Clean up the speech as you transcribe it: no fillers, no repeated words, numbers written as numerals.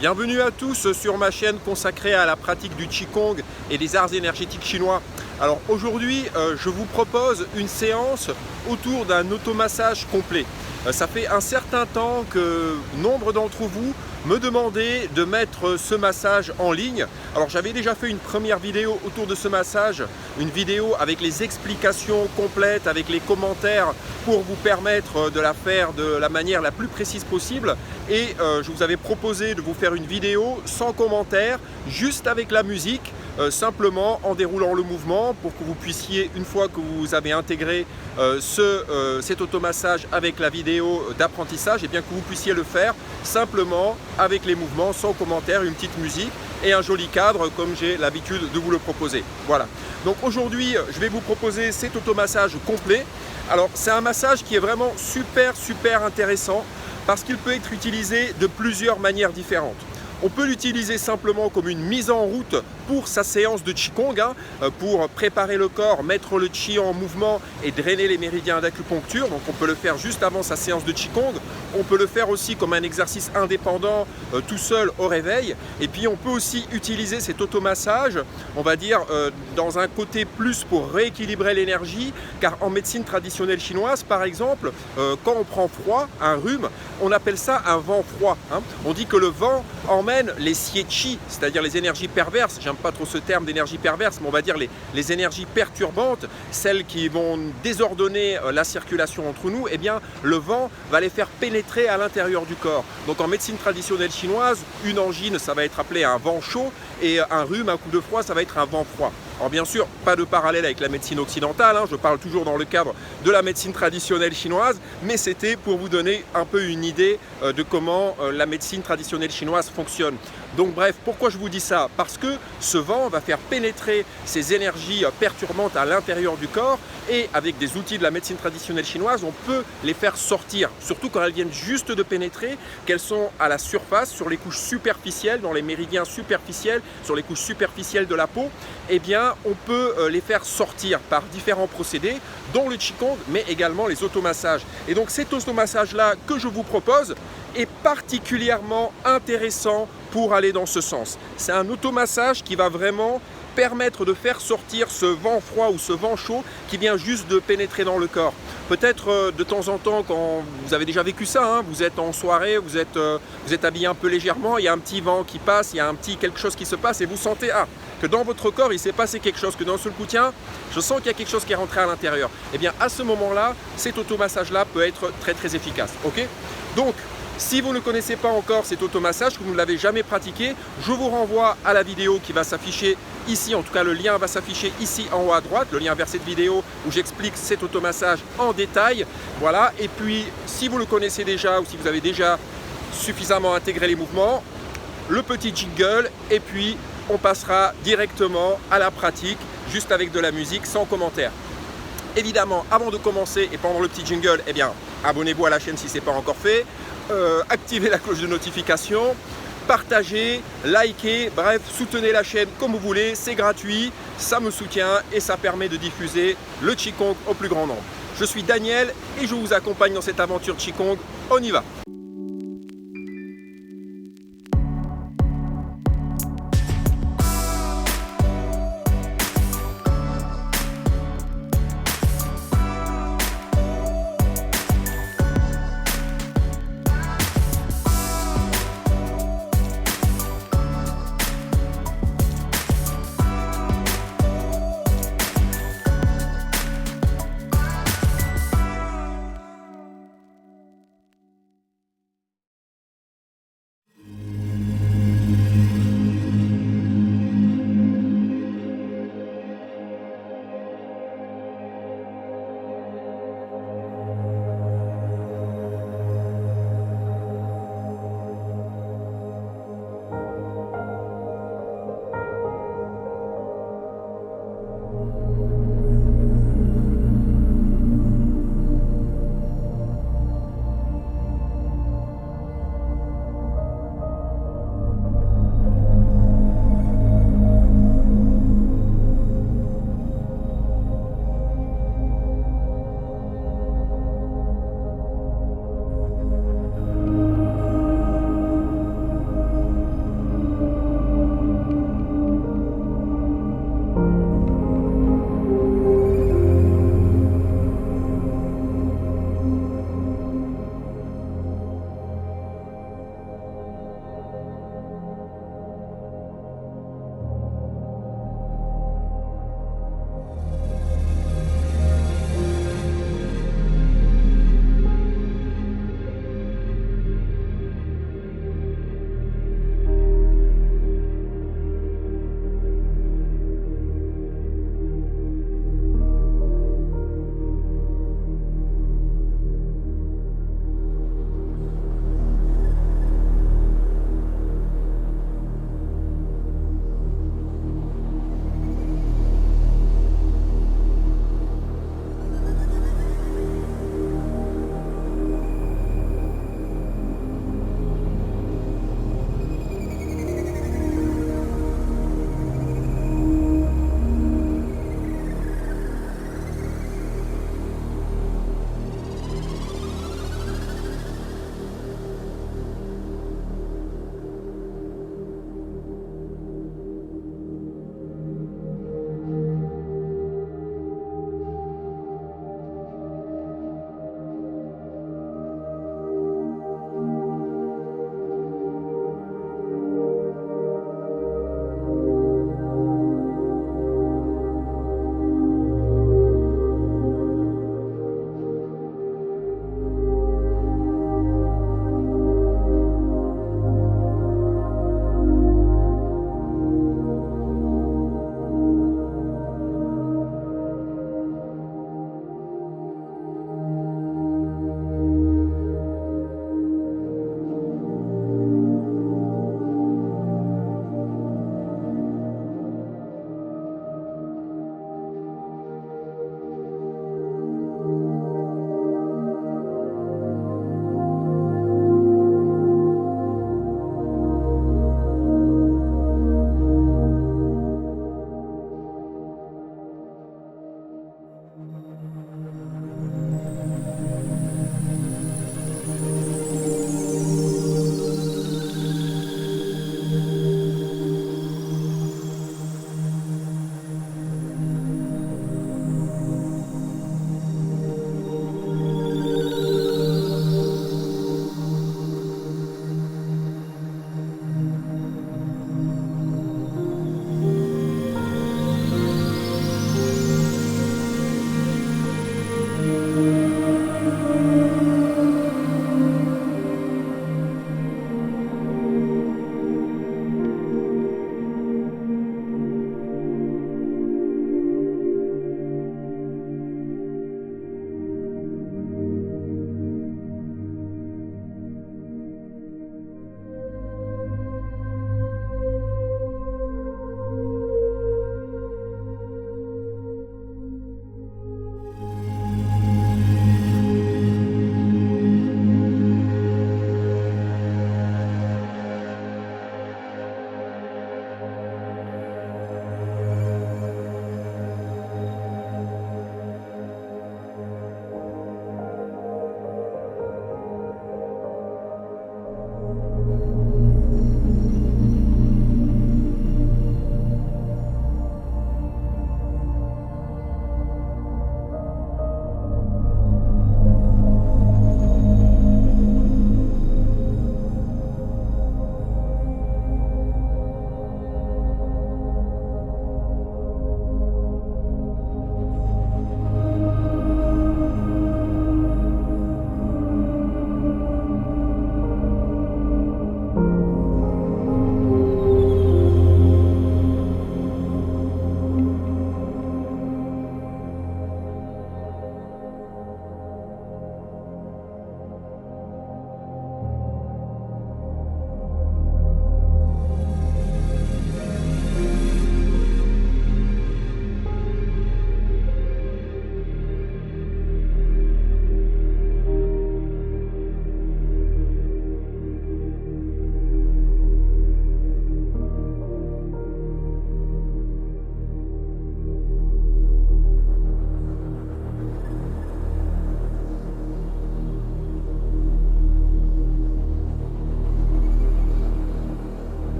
Bienvenue à tous sur ma chaîne consacrée à la pratique du Qigong et des arts énergétiques chinois. Alors aujourd'hui, je vous propose une séance autour d'un automassage complet. Ça fait un certain temps que nombre d'entre vous me demandaient de mettre ce massage en ligne. Alors j'avais déjà fait une première vidéo autour de ce massage, une vidéo avec les explications complètes, avec les commentaires pour vous permettre de la faire de la manière la plus précise possible. Et je vous avais proposé de vous faire une vidéo sans commentaire, juste avec la musique, simplement en déroulant le mouvement pour que vous puissiez, une fois que vous avez intégré cet automassage avec la vidéo d'apprentissage, et bien que vous puissiez le faire simplement avec les mouvements, sans commentaire, une petite musique et un joli cadre comme j'ai l'habitude de vous le proposer. Voilà. Donc aujourd'hui, je vais vous proposer cet automassage complet. Alors c'est un massage qui est vraiment super intéressant parce qu'il peut être utilisé de plusieurs manières différentes. On peut l'utiliser simplement comme une mise en route pour sa séance de Qigong, pour préparer le corps, mettre le Qi en mouvement et drainer les méridiens d'acupuncture. Donc on peut le faire juste avant sa séance de Qigong. On peut le faire aussi comme un exercice indépendant, tout seul au réveil. Et puis on peut aussi utiliser cet automassage, on va dire, dans un côté plus pour rééquilibrer l'énergie, car en médecine traditionnelle chinoise, par exemple, quand on prend froid, un rhume, on appelle ça un vent froid. On dit que le vent emmène les xie qi, c'est-à-dire les énergies perverses. J'aime pas trop ce terme d'énergie perverse, mais on va dire les énergies perturbantes, celles qui vont désordonner la circulation entre nous. Eh bien, le vent va les faire pénétrer à l'intérieur du corps. Donc en médecine traditionnelle chinoise, une angine, ça va être appelé un vent chaud, et un rhume, un coup de froid, ça va être un vent froid. Alors bien sûr, pas de parallèle avec la médecine occidentale, je parle toujours dans le cadre de la médecine traditionnelle chinoise, mais c'était pour vous donner un peu une idée de comment la médecine traditionnelle chinoise fonctionne. Donc bref, pourquoi je vous dis ça? Parce que ce vent va faire pénétrer ces énergies perturbantes à l'intérieur du corps, et avec des outils de la médecine traditionnelle chinoise, on peut les faire sortir, surtout quand elles viennent juste de pénétrer, qu'elles sont à la surface, sur les couches superficielles, dans les méridiens superficiels, sur les couches superficielles de la peau. Eh bien, on peut les faire sortir par différents procédés, dont le Qigong, mais également les automassages. Et donc cet automassage-là que je vous propose est particulièrement intéressant pour aller dans ce sens. C'est un automassage qui va vraiment permettre de faire sortir ce vent froid ou ce vent chaud qui vient juste de pénétrer dans le corps. Peut-être de temps en temps, quand vous avez déjà vécu ça, vous êtes en soirée, vous êtes habillé un peu légèrement, il y a un petit vent qui passe, il y a un petit quelque chose qui se passe et vous sentez que dans votre corps il s'est passé quelque chose, que d'un seul coup, tiens, je sens qu'il y a quelque chose qui est rentré à l'intérieur. Et bien à ce moment-là, cet automassage-là peut être très efficace. Ok? Donc, si vous ne connaissez pas encore cet automassage, que vous ne l'avez jamais pratiqué, je vous renvoie à la vidéo qui va s'afficher ici. En tout cas, le lien va s'afficher ici en haut à droite, le lien vers cette vidéo où j'explique cet automassage en détail. Voilà. Et puis, si vous le connaissez déjà ou si vous avez déjà suffisamment intégré les mouvements, le petit jingle, et puis on passera directement à la pratique, juste avec de la musique, sans commentaire. Évidemment, avant de commencer et pendant le petit jingle, eh bien, abonnez-vous à la chaîne si ce n'est pas encore fait. Activez la cloche de notification, partagez, likez, bref, soutenez la chaîne comme vous voulez, c'est gratuit, ça me soutient et ça permet de diffuser le Qigong au plus grand nombre. Je suis Daniel et je vous accompagne dans cette aventure Qigong, on y va!